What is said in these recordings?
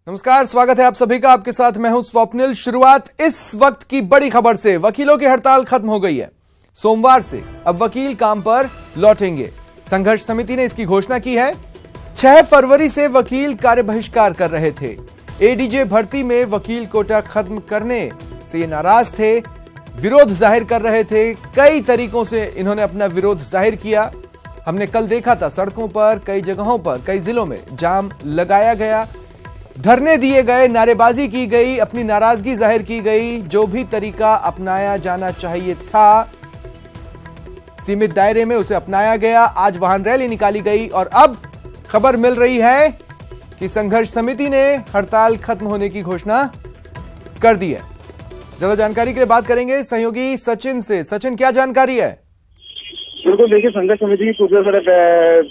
नमस्कार, स्वागत है आप सभी का। आपके साथ मैं हूं स्वप्निल। शुरुआत इस वक्त की बड़ी खबर से। वकीलों की हड़ताल खत्म हो गई है। सोमवार से अब वकील काम पर लौटेंगे। संघर्ष समिति ने इसकी घोषणा की है। 6 फरवरी से वकील कार्य बहिष्कार कर रहे थे। एडीजे भर्ती में वकील कोटा खत्म करने से ये नाराज थे, विरोध जाहिर कर रहे थे। कई तरीकों से इन्होंने अपना विरोध जाहिर किया। हमने कल देखा था सड़कों पर कई जगहों पर कई जिलों में जाम लगाया गया, धरने दिए गए, नारेबाजी की गई, अपनी नाराजगी जाहिर की गई। जो भी तरीका अपनाया जाना चाहिए था सीमित दायरे में उसे अपनाया गया। आज वाहन रैली निकाली गई और अब खबर मिल रही है कि संघर्ष समिति ने हड़ताल खत्म होने की घोषणा कर दी है। ज्यादा जानकारी के लिए बात करेंगे सहयोगी सचिन से। सचिन, क्या जानकारी है? बिल्कुल, देखिए, संघर्ष समिति की पूर्व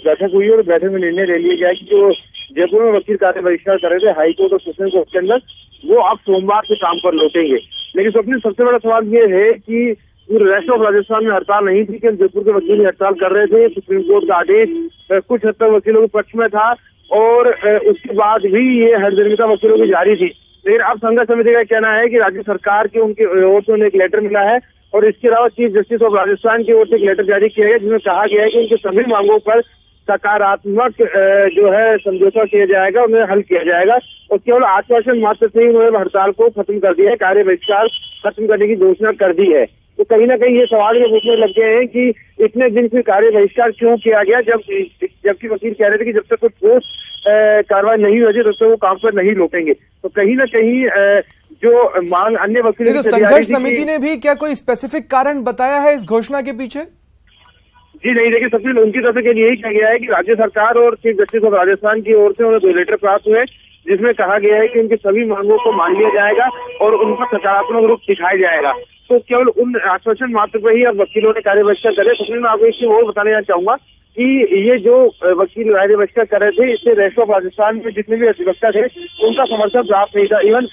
बैठक हुई और बैठक में निर्णय ले लिया गया कि जो जयपुर में वकील कार्य बहिष्कार कर रहे थे हाईकोर्ट और सुप्रीम कोर्ट के अंदर, वो अब सोमवार से काम पर लौटेंगे। लेकिन स्वप्निल, सबसे बड़ा सवाल ये है कि पूरे रेस्ट ऑफ राजस्थान में हड़ताल नहीं थी कि जयपुर के वकील हड़ताल कर रहे थे। सुप्रीम कोर्ट का आदेश कुछ हद तक वकीलों के पक्ष में था और उसके बाद भी ये हड़ताल वकीलों की जारी थी। लेकिन अब संघर्ष समिति का कहना है कि राज्य सरकार की उनकी ओर से उन्हें एक लेटर मिला है और इसके अलावा चीफ जस्टिस ऑफ राजस्थान की ओर से एक लेटर जारी किया गया जिसमें कहा गया है कि उनकी सभी मांगों पर सकारात्मक जो है समझौता किया जाएगा, उन्हें हल किया जाएगा और केवल आश्वासन मात्र से ही उन्होंने हड़ताल को खत्म कर दिया है, कार्य बहिष्कार खत्म करने की घोषणा कर दी है। तो कहीं ना कहीं ये सवाल ये पूछने लग गए हैं कि इतने दिन से कार्य बहिष्कार क्यों किया गया, जबकि वकील कह रहे थे कि जब तक कोई ठोस कार्रवाई नहीं हो जाती तब तक वो काम पर नहीं लौटेंगे। तो कहीं ना कहीं जो मांग अन्य वकीलों की संघर्ष समिति ने भी क्या कोई स्पेसिफिक कारण बताया है इस घोषणा के पीछे? जी नहीं, देखिए, सबसे उनकी तरफ से यही कहा गया है कि राज्य सरकार और चीफ जस्टिस ऑफ राजस्थान की ओर से उन्हें 2 लेटर प्राप्त हुए जिसमें कहा गया है कि उनकी सभी मांगों को मान लिया जाएगा और उनका सकारात्मक रूप दिखाया जाएगा। तो केवल उन आश्वासन मात्र पर ही अब वकीलों ने कार्य बहिष्कार करे। तो मैं आपको इससे और बताना चाहूंगा कि ये जो वकील कार्य बहिष्कार कर रहे थे, इससे रेस्ट ऑफ राजस्थान में जितने भी अधिवक्ता थे उनका समर्थन प्राप्त नहीं था। इवन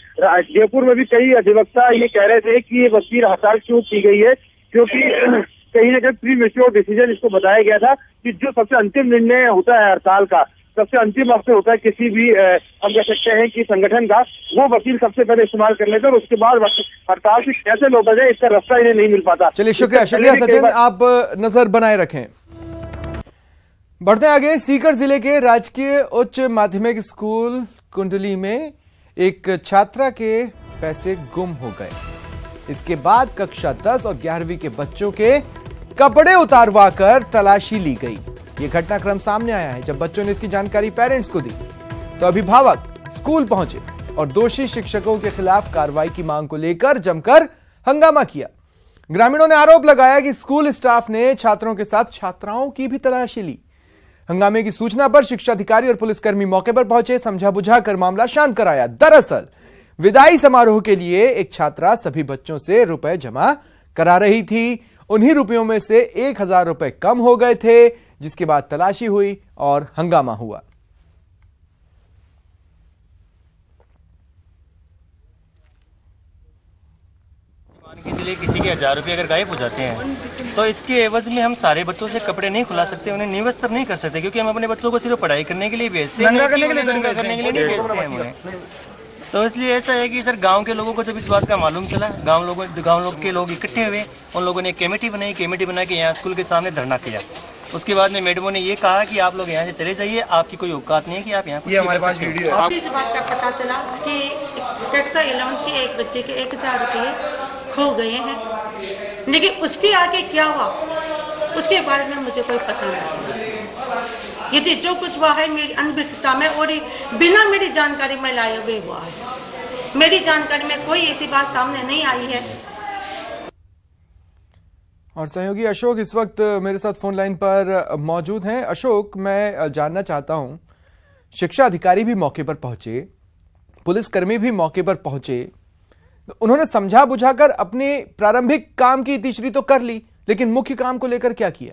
जयपुर में भी कई अधिवक्ता ये कह रहे थे कि ये वकील हड़ताल क्यों की गई है, क्योंकि कहीं ना कहीं प्री मैच्योर डिसीजन इसको बताया गया था कि जो सबसे अंतिम निर्णय होता है हड़ताल का, सबसे अंतिम अवसर होता है किसी भी हम कह सकते हैं कि संगठन का, वो वकील सबसे पहले इस्तेमाल कर लेते हैं और उसके बाद हड़ताल से कैसे लौटा जाए इसका रास्ता इन्हें नहीं मिल पाता। चलिए, शुक्रिया सचिन, आप नजर बनाए रखें। बढ़ते आगे। सीकर जिले के राजकीय उच्च माध्यमिक स्कूल कुंडली में एक छात्रा के पैसे गुम हो गए। इसके बाद कक्षा 10 और 11वीं के बच्चों के कपड़े उतारवा कर तलाशी ली गई। यह घटनाक्रम सामने आया है जब बच्चों ने इसकी जानकारी पेरेंट्स को दी तो अभिभावक स्कूल पहुंचे और दोषी शिक्षकों के खिलाफ कार्रवाई की मांग को लेकर जमकर हंगामा किया। ग्रामीणों ने आरोप लगाया कि स्कूल स्टाफ ने छात्रों के साथ छात्राओं की भी तलाशी ली। हंगामे की सूचना पर शिक्षा अधिकारी और पुलिसकर्मी मौके पर पहुंचे, समझा बुझाकर मामला शांत कराया। दरअसल विदाई समारोह के लिए एक छात्रा सभी बच्चों से रुपए जमा करा रही थी। उन्हीं रुपयों में से 1000 रुपए कम हो गए थे, जिसके बाद तलाशी हुई और हंगामा हुआ। चलिए, किसी के 1000 रुपये अगर गायब हो जाते हैं तो इसके एवज में हम सारे बच्चों से कपड़े नहीं खुला सकते, उन्हें निवस्त्र नहीं कर सकते, क्योंकि हम अपने बच्चों को सिर्फ पढ़ाई करने के लिए भेजते हैं, नंगा करने के लिए नहीं भेजते हैं उन्हें। तो इसलिए ऐसा है कि सर गांव के लोगों को जब इस बात का मालूम चला, गांव के लोग इकट्ठे हुए, उन लोगों ने एक कमेटी बना के यहाँ स्कूल के सामने धरना किया। उसके बाद में मैडमों ने ये कहा कि आप लोग यहाँ से चले जाइए, आपकी कोई औकात नहीं है कि आप यहाँ। ये हमारे पास वीडियो है। इस बात का पता चला कि कक्षा 11 के एक बच्चे के 1000 रुपये खो गए हैं, लेकिन उसके आगे क्या हुआ उसके बारे में मुझे कोई पता नहीं। ये जो कुछ हुआ है मेरी अनभिज्ञता में और बिना मेरी जानकारी में लाए हुए हुआ है। मेरी जानकारी में कोई ऐसी बात सामने नहीं आई है। और सहयोगी अशोक इस वक्त मेरे साथ फोन लाइन पर मौजूद हैं। अशोक, मैं जानना चाहता हूं, शिक्षा अधिकारी भी मौके पर पहुंचे, पुलिसकर्मी भी मौके पर पहुंचे, उन्होंने समझा बुझाकर अपने प्रारंभिक काम की इतिश्री तो कर ली, लेकिन मुख्य काम को लेकर क्या किया?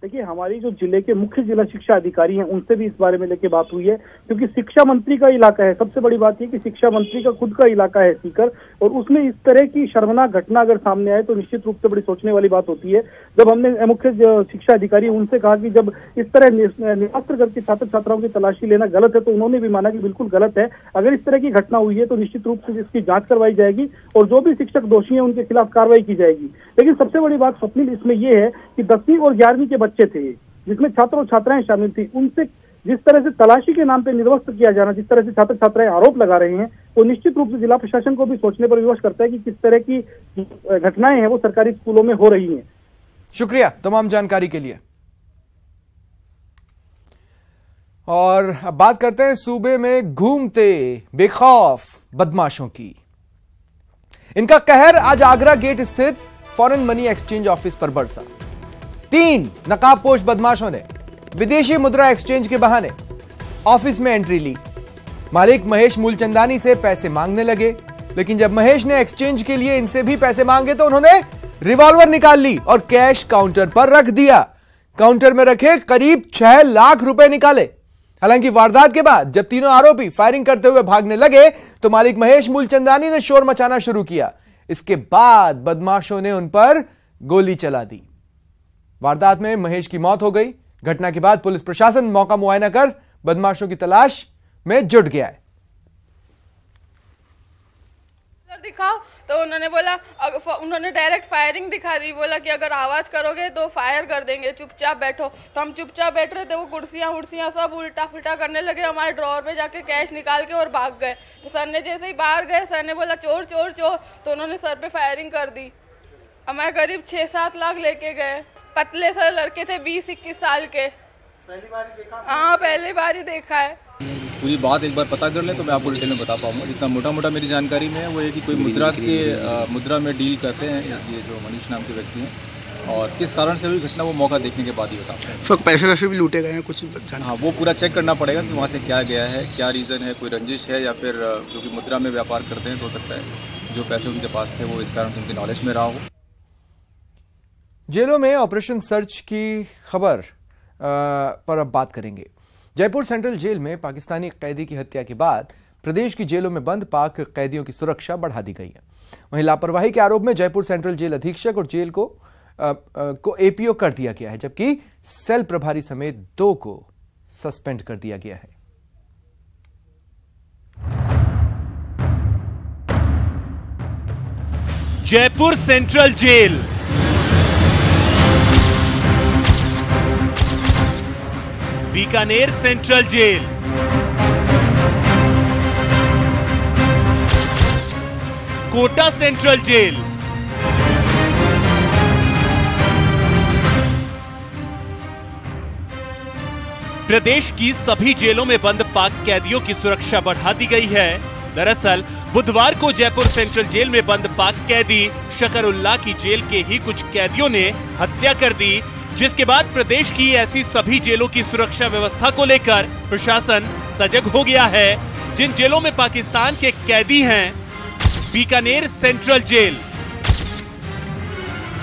देखिए, हमारी जो जिले के मुख्य जिला शिक्षा अधिकारी हैं उनसे भी इस बारे में लेके बात हुई है, क्योंकि शिक्षा मंत्री का इलाका है। सबसे बड़ी बात यह कि शिक्षा मंत्री का खुद का इलाका है सीकर, और उसमें इस तरह की शर्मनाक घटना अगर सामने आए तो निश्चित रूप से बड़ी सोचने वाली बात होती है। जब हमने मुख्य शिक्षा अधिकारी उनसे कहा कि जब इस तरह निरस्त्र करके छात्र छात्राओं की तलाशी लेना गलत है, तो उन्होंने भी माना कि बिल्कुल गलत है। अगर इस तरह की घटना हुई है तो निश्चित रूप से इसकी जांच करवाई जाएगी और जो भी शिक्षक दोषी हैं उनके खिलाफ कार्रवाई की जाएगी। लेकिन सबसे बड़ी बात स्वप्निल इसमें यह है कि 10वीं और 11वीं के बच्चे थे, जिसमें छात्र और छात्राएं शामिल थी, उनसे जिस तरह से तलाशी के नाम पे निर्वस्त्र किया जाना, जिस तरह से छात्र छात्राएं आरोप लगा रहे हैं, वो निश्चित रूप से जिला प्रशासन को भी सोचने पर विवश करता है कि किस तरह की घटनाएं हैं वो सरकारी स्कूलों में हो रही हैं। शुक्रिया तमाम जानकारी के लिए। और अब बात करते हैं सूबे में घूमते बेखौफ बदमाशों की। इनका कहर आज आगरा गेट स्थित फॉरेन मनी एक्सचेंज ऑफिस पर बरसा। 3 नकाबपोश बदमाशों ने विदेशी मुद्रा एक्सचेंज के बहाने ऑफिस में एंट्री ली। मालिक महेश मूलचंदानी से पैसे मांगने लगे, लेकिन जब महेश ने एक्सचेंज के लिए इनसे भी पैसे मांगे तो उन्होंने रिवॉल्वर निकाल ली और कैश काउंटर पर रख दिया। काउंटर में रखे करीब 6 लाख रुपए निकाले। हालांकि वारदात के बाद जब तीनों आरोपी फायरिंग करते हुए भागने लगे तो मालिक महेश मूलचंदानी ने शोर मचाना शुरू किया। इसके बाद बदमाशों ने उन पर गोली चला दी। वारदात में महेश की मौत हो गई। घटना के बाद पुलिस प्रशासन मौका मुआयना कर बदमाशों की तलाश में जुट गया है। दिखाओ तो उन्होंने बोला, उन्होंने डायरेक्ट फायरिंग दिखा दी। बोला कि अगर आवाज करोगे तो फायर कर देंगे, चुपचाप बैठो। तो हम चुपचाप बैठ रहे थे। वो कुर्सियां सब उल्टा फुल्टा करने लगे। हमारे ड्रॉर में जाके कैश निकाल के और भाग गए। तो सर ने जैसे ही बाहर गए, सर ने बोला चोर चोर चोर, तो उन्होंने सर पे फायरिंग कर दी। हमारे करीब 6-7 लाख लेके गए। पतले से लड़के थे, 20-21 साल के। पहली बार ही देखा? हाँ, पहली बार ही देखा है। पूरी बात एक बार पता कर लें तो मैं आपको डिटेल में बता पाऊंगा। जितना मोटा मेरी जानकारी में है वो है कि कोई मुद्रा में डील करते हैं ये जो मनीष नाम के व्यक्ति हैं, और किस कारण से हुई घटना वो मौका देखने के बाद ही बताते हैं। तो पैसे भी लूटे गए हैं कुछ? हाँ, वो पूरा चेक करना पड़ेगा कि वहाँ से क्या गया है, क्या रीज़न है, कोई रंजिश है, या फिर क्योंकि मुद्रा में व्यापार करते हैं तो हो सकता है जो पैसे उनके पास थे वो इस कारण से उनकी नॉलेज में रहा हो। जेलों में ऑपरेशन सर्च की खबर पर अब बात करेंगे। जयपुर सेंट्रल जेल में पाकिस्तानी कैदी की हत्या के बाद प्रदेश की जेलों में बंद पाक कैदियों की सुरक्षा बढ़ा दी गई है। वहीं लापरवाही के आरोप में जयपुर सेंट्रल जेल अधीक्षक और जेल को एपीओ कर दिया गया है, जबकि सेल प्रभारी समेत 2 को सस्पेंड कर दिया गया है। Jaipur central jail Bikaner central jail, Kota central jail, प्रदेश की सभी जेलों में बंद पाक कैदियों की सुरक्षा बढ़ा दी गई है। दरअसल बुधवार को जयपुर सेंट्रल जेल में बंद पाक कैदी शकरुल्लाह की जेल के ही कुछ कैदियों ने हत्या कर दी, जिसके बाद प्रदेश की ऐसी सभी जेलों की सुरक्षा व्यवस्था को लेकर प्रशासन सजग हो गया है। जिन जेलों में पाकिस्तान के कैदी हैं, बीकानेर सेंट्रल जेल,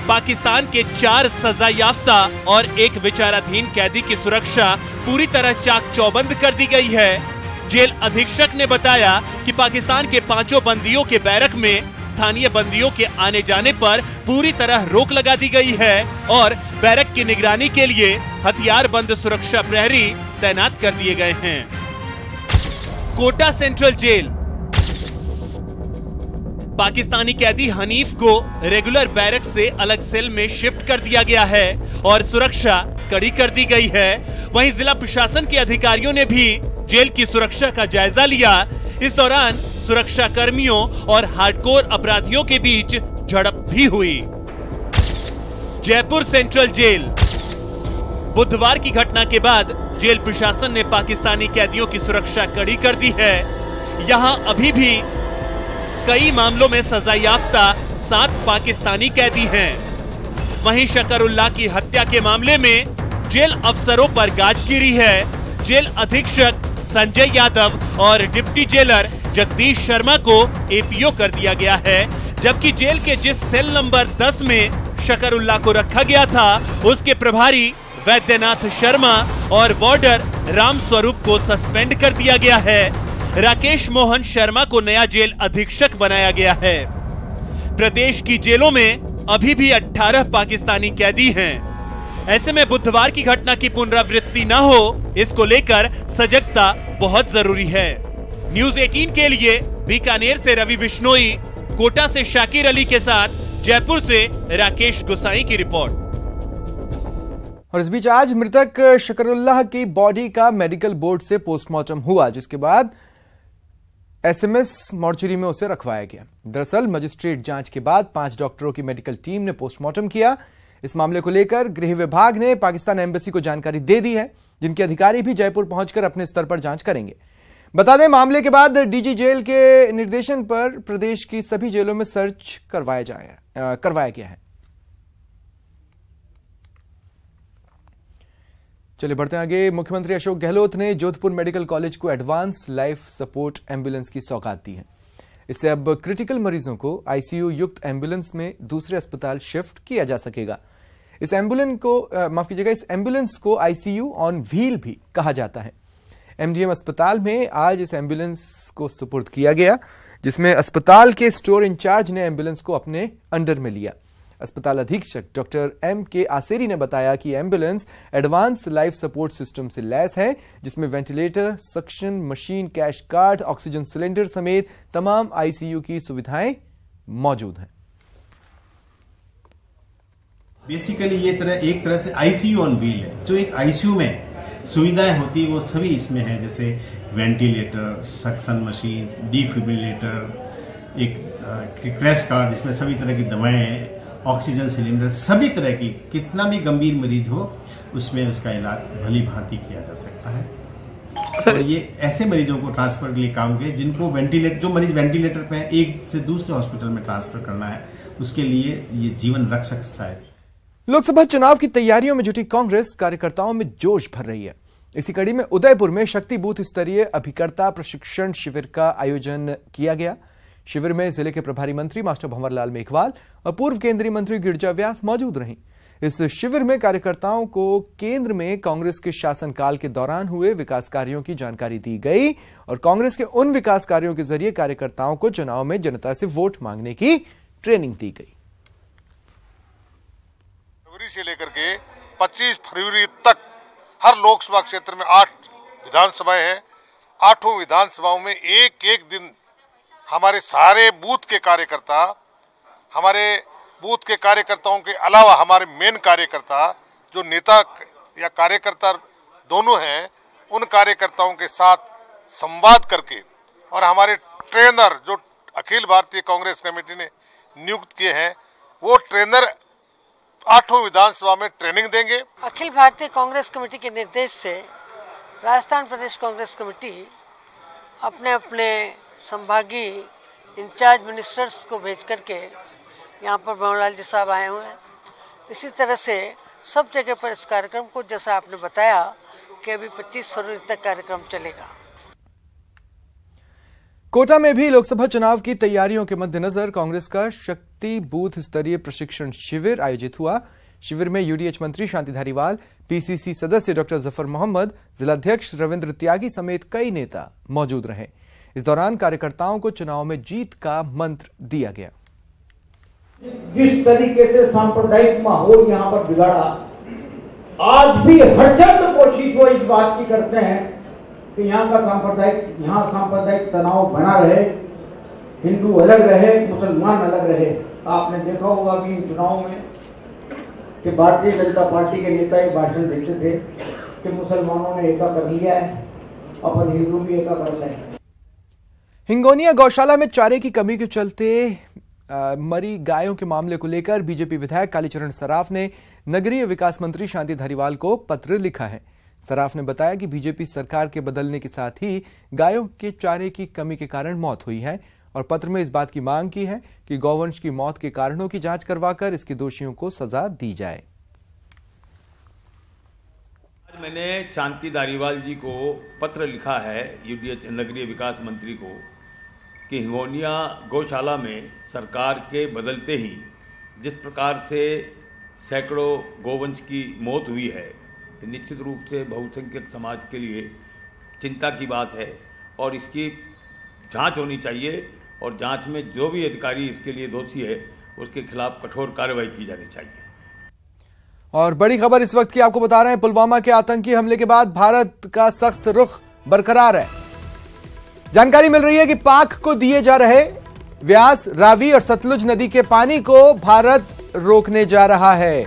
पाकिस्तान के 4 सजा याफ्ता और 1 विचाराधीन कैदी की सुरक्षा पूरी तरह चाक चौबंद कर दी गई है। जेल अधीक्षक ने बताया कि पाकिस्तान के 5 बंदियों के बैरक में स्थानीय बंदियों के आने जाने पर पूरी तरह रोक लगा दी गई है और बैरक की निगरानी के लिए हथियार बंद सुरक्षा प्रहरी तैनात कर दिए गए हैं। कोटा सेंट्रल जेल, पाकिस्तानी कैदी हनीफ को रेगुलर बैरक से अलग सेल में शिफ्ट कर दिया गया है और सुरक्षा कड़ी कर दी गई है। वहीं जिला प्रशासन के अधिकारियों ने भी जेल की सुरक्षा का जायजा लिया। इस दौरान सुरक्षा कर्मियों और हार्डकोर अपराधियों के बीच झड़प भी हुई। जयपुर सेंट्रल जेल, बुधवार की घटना के बाद जेल प्रशासन ने पाकिस्तानी कैदियों की सुरक्षा कड़ी कर दी है। यहां अभी भी कई मामलों में सजा याफ्ता 7 पाकिस्तानी कैदी हैं। वहीं शकरुल्लाह की हत्या के मामले में जेल अफसरों पर गाज गिरी है। जेल अधीक्षक संजय यादव और डिप्टी जेलर जगदीश शर्मा को एपीओ कर दिया गया है, जबकि जेल के जिस सेल नंबर 10 में शकरुल्लाह को रखा गया था उसके प्रभारी वैद्यनाथ शर्मा और वार्डर राम स्वरूप को सस्पेंड कर दिया गया है। राकेश मोहन शर्मा को नया जेल अधीक्षक बनाया गया है। प्रदेश की जेलों में अभी भी 18 पाकिस्तानी कैदी हैं। ऐसे में बुधवार की घटना की पुनरावृत्ति न हो, इसको लेकर सजगता बहुत जरूरी है। न्यूज 18 के लिए बीकानेर से रवि बिश्नोई, कोटा से शाकिर अली के साथ जयपुर से राकेश गोसाई की रिपोर्ट। और इस बीच आज मृतक शकरुल्लाह की बॉडी का मेडिकल बोर्ड से पोस्टमार्टम हुआ, जिसके बाद एसएमएस मॉर्चरी में उसे रखवाया गया। दरअसल मजिस्ट्रेट जांच के बाद 5 डॉक्टरों की मेडिकल टीम ने पोस्टमार्टम किया। इस मामले को लेकर गृह विभाग ने पाकिस्तान एम्बेसी को जानकारी दे दी है, जिनके अधिकारी भी जयपुर पहुंचकर अपने स्तर पर जांच करेंगे। बता दें, मामले के बाद डीजी जेल के निर्देशन पर प्रदेश की सभी जेलों में सर्च करवाया गया है। चलिए बढ़ते हैं आगे। मुख्यमंत्री अशोक गहलोत ने जोधपुर मेडिकल कॉलेज को एडवांस लाइफ सपोर्ट एम्बुलेंस की सौगात दी है। इससे अब क्रिटिकल मरीजों को आईसीयू युक्त एम्बुलेंस में दूसरे अस्पताल शिफ्ट किया जा सकेगा। इस एम्बुलेंस को आईसीयू ऑन व्हील भी कहा जाता है। एमजीएम अस्पताल में आज इस एम्बुलेंस को सुपुर्द किया गया, जिसमें अस्पताल के स्टोर इंचार्ज ने एम्बुलेंस को अपने अंडर में लिया। अस्पताल अधीक्षक डॉक्टर M.K. आसेरी ने बताया कि ambulance advance life support system से लैस है, जिसमें ventilator, suction machine, cash card, oxygen cylinder समेत तमाम आईसीयू की सुविधाएं मौजूद हैं। बेसिकली ये एक तरह से आईसीयू ऑन व्हील है। जो एक आईसीयू में सुविधाएं होती है वो सभी इसमें है, जैसे वेंटिलेटर, सक्शन मशीन, डिफिब्रिलेटर, एक क्रैश कार्ड जिसमें सभी तरह की दवाएं हैं, ऑक्सीजन सिलेंडर, सभी तरह की, कितना भी गंभीर मरीज हो उसमें उसका इलाज भली भांति किया जा सकता है। और ये ऐसे मरीजों को ट्रांसफर के लिए काम किया जिनको जो मरीज वेंटिलेटर पे है, एक से दूसरे हॉस्पिटल में ट्रांसफर करना है, उसके लिए ये जीवन रक्षक है। लोकसभा चुनाव की तैयारियों में जुटी कांग्रेस कार्यकर्ताओं में जोश भर रही है। इसी कड़ी में उदयपुर में शक्ति बूथ स्तरीय अभिकर्ता प्रशिक्षण शिविर का आयोजन किया गया। शिविर में जिले के प्रभारी मंत्री मास्टर भंवरलाल मेघवाल और पूर्व केंद्रीय मंत्री गिरिजा व्यास मौजूद रहीं। इस शिविर में कार्यकर्ताओं को केंद्र में कांग्रेस के शासनकाल के दौरान हुए विकास कार्यों की जानकारी दी गई और कांग्रेस के उन विकास कार्यों के जरिए कार्यकर्ताओं को चुनाव में जनता से वोट मांगने की ट्रेनिंग दी गई। फरवरी से लेकर के 25 फरवरी तक हर लोकसभा क्षेत्र में 8 विधानसभाएं हैं। 8 विधानसभाओं में एक दिन हमारे सारे बूथ के कार्यकर्ता, हमारे बूथ के कार्यकर्ताओं के अलावा हमारे मेन कार्यकर्ता जो नेता या कार्यकर्ता दोनों हैं, उन कार्यकर्ताओं के साथ संवाद करके और हमारे ट्रेनर जो अखिल भारतीय कांग्रेस कमेटी ने नियुक्त किए हैं, वो ट्रेनर 8 विधानसभा में ट्रेनिंग देंगे। अखिल भारतीय कांग्रेस कमेटी के निर्देश से राजस्थान प्रदेश कांग्रेस कमेटी अपने संभागीय इंचार्ज मिनिस्टर्स को भेज करके यहाँ पर भंवरलाल जी साहब आए हुए हैं। इसी तरह से सब जगह पर इस कार्यक्रम को, जैसा आपने बताया कि अभी 25 फरवरी तक कार्यक्रम चलेगा। कोटा में भी लोकसभा चुनाव की तैयारियों के मद्देनजर कांग्रेस का शक्ति बूथ स्तरीय प्रशिक्षण शिविर आयोजित हुआ। शिविर में यूडीएच मंत्री शांति धारीवाल, पीसीसी सदस्य डॉक्टर जफर मोहम्मद, जिलाध्यक्ष रविंद्र त्यागी समेत कई नेता मौजूद रहे। इस दौरान कार्यकर्ताओं को चुनाव में जीत का मंत्र दिया गया। जिस तरीके से सांप्रदायिक माहौल यहाँ पर बिगाड़ा, आज भी हरचंद कोशिश वो इस बात की करते हैं कि यहाँ सांप्रदायिक तनाव बना रहे, हिंदू अलग रहे, मुसलमान अलग रहे। आपने देखा होगा कि इन चुनाव में कि भारतीय जनता पार्टी के नेता ये भाषण देते थे कि मुसलमानों ने एका कर लिया है, अपन हिंदू भी एका कर लें। हिंगोनिया गौशाला में चारे की कमी के चलते मरी गायों के मामले को लेकर बीजेपी विधायक कालीचरण सराफ ने नगरीय विकास मंत्री शांति धारीवाल को पत्र लिखा है। सराफ ने बताया कि बीजेपी सरकार के बदलने के साथ ही गायों के चारे की कमी के कारण मौत हुई है और पत्र में इस बात की मांग की है कि गौवंश की मौत के कारणों की जांच करवाकर इसके दोषियों को सजा दी जाए। आज मैंने शांति धारीवाल जी को पत्र लिखा है, यूडीएच नगरीय विकास मंत्री को, कि हिंगोनिया गौशाला में सरकार के बदलते ही जिस प्रकार से सैकड़ों गौवंश की मौत हुई है निश्चित रूप से बहुसंख्यक समाज के लिए चिंता की बात है और इसकी जांच होनी चाहिए और जांच में जो भी अधिकारी इसके लिए दोषी है उसके खिलाफ कठोर कार्रवाई की जानी चाहिए। और बड़ी खबर इस वक्त की आपको बता रहे हैं, पुलवामा के आतंकी हमले के बाद भारत का सख्त रुख बरकरार है। जानकारी मिल रही है कि पाक को दिए जा रहे व्यास, रावी और सतलुज नदी के पानी को भारत रोकने जा रहा है।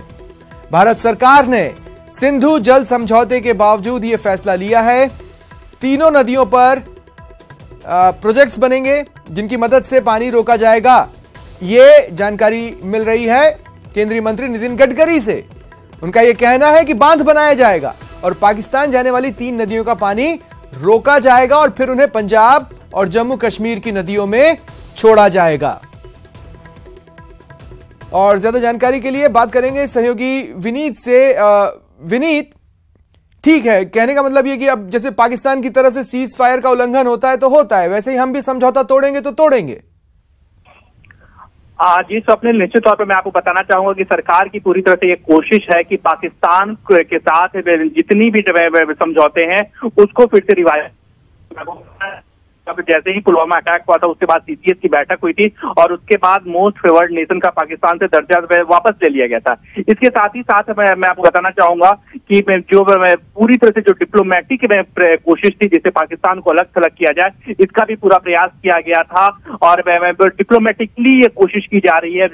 भारत सरकार ने सिंधु जल समझौते के बावजूद यह फैसला लिया है। तीनों नदियों पर प्रोजेक्ट्स बनेंगे जिनकी मदद से पानी रोका जाएगा। ये जानकारी मिल रही है केंद्रीय मंत्री नितिन गडकरी से। उनका यह कहना है कि बांध बनाया जाएगा और पाकिस्तान जाने वाली 3 नदियों का पानी रोका जाएगा और फिर उन्हें पंजाब और जम्मू कश्मीर की नदियों में छोड़ा जाएगा। और ज्यादा जानकारी के लिए बात करेंगे सहयोगी विनीत से। विनीत, ठीक है, कहने का मतलब ये कि अब जैसे पाकिस्तान की तरफ से सीज फायर का उल्लंघन होता है तो होता है, वैसे ही हम भी समझौता तोड़ेंगे तो तोड़ेंगे। जी स्वप्निल, निश्चित तौर पर मैं आपको बताना चाहूंगा कि सरकार की पूरी तरह से ये कोशिश है कि पाकिस्तान के साथ जितनी भी समझौते हैं उसको फिर से रिवाइज। अब जैसे ही पुलवामा अटैक हुआ था उसके बाद सीसीएस की बैठक हुई थी और उसके बाद मोस्ट फेवर्ड नेशन का पाकिस्तान से दर्जा वापस ले लिया गया था। इसके साथ ही साथ मैं आपको बताना चाहूंगा कि जो पूरी तरह से जो डिप्लोमेटिक कोशिश थी जिससे पाकिस्तान को अलग थलग किया जाए, इसका भी पूरा प्रयास किया गया था और डिप्लोमेटिकली ये कोशिश की जा रही है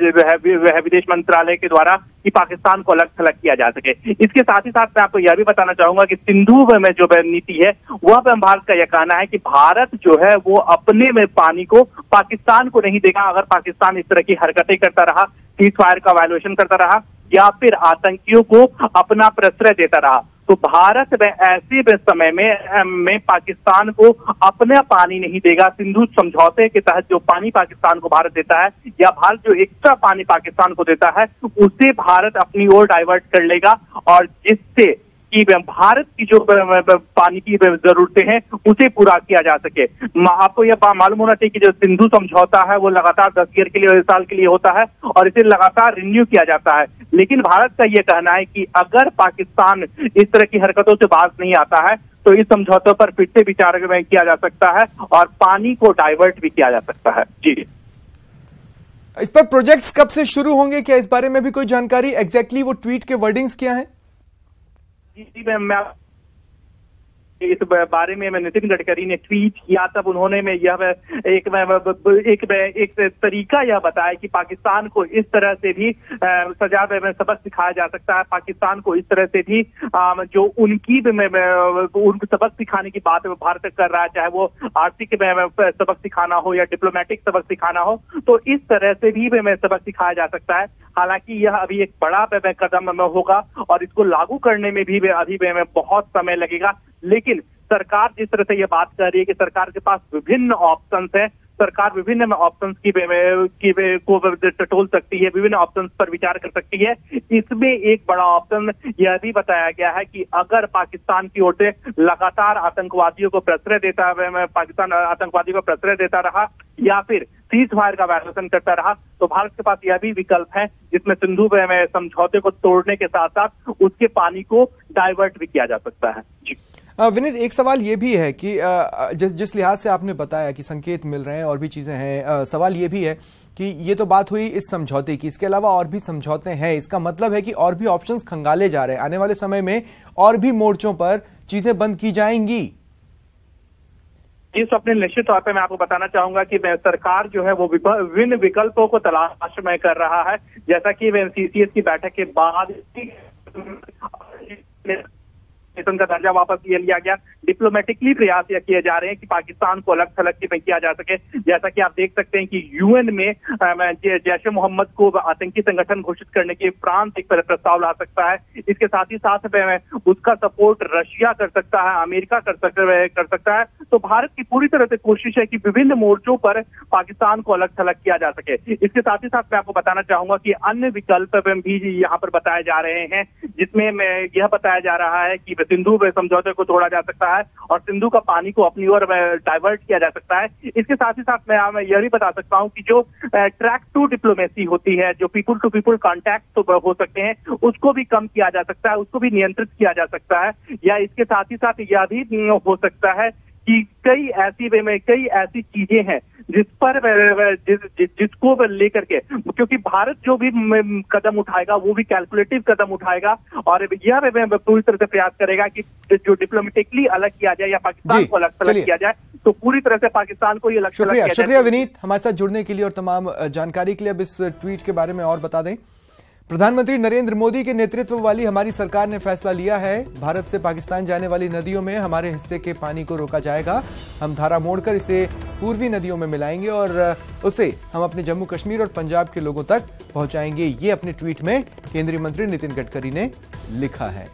विदेश मंत्रालय के द्वारा कि पाकिस्तान को अलग थलग किया जा सके। इसके साथ ही साथ मैं आपको यह भी बताना चाहूंगा कि सिंधु में जो नीति है वह भारत का यह कहना है कि भारत जो है वो अपने में पानी को पाकिस्तान को नहीं देगा अगर पाकिस्तान इस तरह की हरकतें करता रहा, सीज फायर का वायलेशन करता रहा या फिर आतंकियों को अपना प्रश्रय देता रहा। तो भारत ऐसे समय में पाकिस्तान को अपना पानी नहीं देगा। सिंधु समझौते के तहत जो पानी पाकिस्तान को भारत देता है या भारत जो एक्स्ट्रा पानी पाकिस्तान को देता है उसे भारत अपनी ओर डाइवर्ट कर लेगा और जिससे कि भारत की जो पानी की जरूरतें हैं उसे पूरा किया जा सके। आपको यह मालूम होना चाहिए कि जो सिंधु समझौता है वो लगातार 10 साल के लिए होता है और इसे लगातार रिन्यू किया जाता है। लेकिन भारत का यह कहना है कि अगर पाकिस्तान इस तरह की हरकतों से बाज नहीं आता है तो इस समझौते पर फिर से विचार किया जा सकता है और पानी को डाइवर्ट भी किया जा सकता है। जी, इस पर प्रोजेक्ट्स कब से शुरू होंगे, क्या इस बारे में भी कोई जानकारी? एग्जैक्टली वो ट्वीट के वर्डिंग्स क्या है? मैं इस बारे में नितिन गडकरी ने ट्वीट किया तब उन्होंने एक तरीका यह बताया कि पाकिस्तान को इस तरह से भी सजा में सबक सिखाया जा सकता है। पाकिस्तान को इस तरह से भी जो उनकी उनको सबक सिखाने की बात भारत कर रहा है, चाहे वो आर्थिक सबक सिखाना हो या डिप्लोमेटिक सबक सिखाना हो, तो इस तरह से भी सबक सिखाया जा सकता है। हालांकि यह अभी एक बड़ा कदम होगा और इसको लागू करने में भी अभी बहुत समय लगेगा। लेकिन सरकार जिस तरह से यह बात कर रही है कि सरकार के पास विभिन्न ऑप्शंस है, सरकार विभिन्न ऑप्शंस को टटोल सकती है, विभिन्न ऑप्शंस पर विचार कर सकती है। इसमें एक बड़ा ऑप्शन यह भी बताया गया है कि अगर पाकिस्तान की ओर से लगातार आतंकवादियों को प्रश्रय देता रहा या फिर सीज फायर का वायलेशन करता रहा तो भारत के पास यह भी विकल्प है जिसमें सिंधु में समझौते को तोड़ने के साथ साथ उसके पानी को डाइवर्ट भी किया जा सकता है। जी विनीत, एक सवाल ये भी है कि जिस लिहाज से आपने बताया कि संकेत मिल रहे हैं और भी चीजें हैं, सवाल ये भी है कि ये तो बात हुई इस समझौते की, इसके अलावा और भी समझौते हैं। इसका मतलब है कि और भी ऑप्शंस खंगाले जा रहे हैं। आने वाले समय में और भी मोर्चों पर चीजें बंद की जाएंगी। जी स्वप्निल, निश्चित तौर पर मैं आपको बताना चाहूंगा कि सरकार जो है वो विभिन्न विकल्पों को तलाश में कर रहा है। जैसा कि सीसीएस की बैठक के बाद का दर्जा वापस ले लिया गया, डिप्लोमेटिकली प्रयास यह किए जा रहे हैं कि पाकिस्तान को अलग थलग किया जा सके। जैसा कि आप देख सकते हैं कि यूएन में जैश-ए मोहम्मद को आतंकी संगठन घोषित करने के फ्रांस एक प्रस्ताव ला सकता है। इसके साथ ही साथ उसका सपोर्ट रशिया कर सकता है, अमेरिका कर सकता है। तो भारत की पूरी तरह से कोशिश है कि विभिन्न मोर्चों पर पाकिस्तान को अलग थलग किया जा सके। इसके साथ ही साथ मैं आपको बताना चाहूंगा कि अन्य विकल्प भी यहाँ पर बताए जा रहे हैं, जिसमें यह बताया जा रहा है कि सिंधु समझौते को तोड़ा जा सकता है और सिंधु का पानी को अपनी ओर डाइवर्ट किया जा सकता है। इसके साथ ही साथ मैं यह भी बता सकता हूं कि जो ट्रैक टू डिप्लोमेसी होती है, जो पीपुल टू पीपुल कॉन्टैक्ट तो हो सकते हैं, उसको भी कम किया जा सकता है, उसको भी नियंत्रित किया जा सकता है। या इसके साथ ही साथ यह भी हो सकता है कि कई ऐसी चीजें हैं जिस पर जिसको लेकर के, क्योंकि भारत जो भी कदम उठाएगा वो भी कैलकुलेटिव कदम उठाएगा और यह पूरी तरह से प्रयास करेगा कि जो डिप्लोमेटिकली अलग किया जाए या पाकिस्तान को अलग किया जाए, तो पूरी तरह से पाकिस्तान को ये लक्ष्य किया जाए। शुक्रिया विनीत, हमारे साथ जुड़ने के लिए और तमाम जानकारी के लिए। अब इस ट्वीट के बारे में और बता दें। प्रधानमंत्री नरेंद्र मोदी के नेतृत्व वाली हमारी सरकार ने फैसला लिया है, भारत से पाकिस्तान जाने वाली नदियों में हमारे हिस्से के पानी को रोका जाएगा। हम धारा मोड़कर इसे पूर्वी नदियों में मिलाएंगे और उसे हम अपने जम्मू कश्मीर और पंजाब के लोगों तक पहुंचाएंगे। ये अपने ट्वीट में केंद्रीय मंत्री नितिन गडकरी ने लिखा है।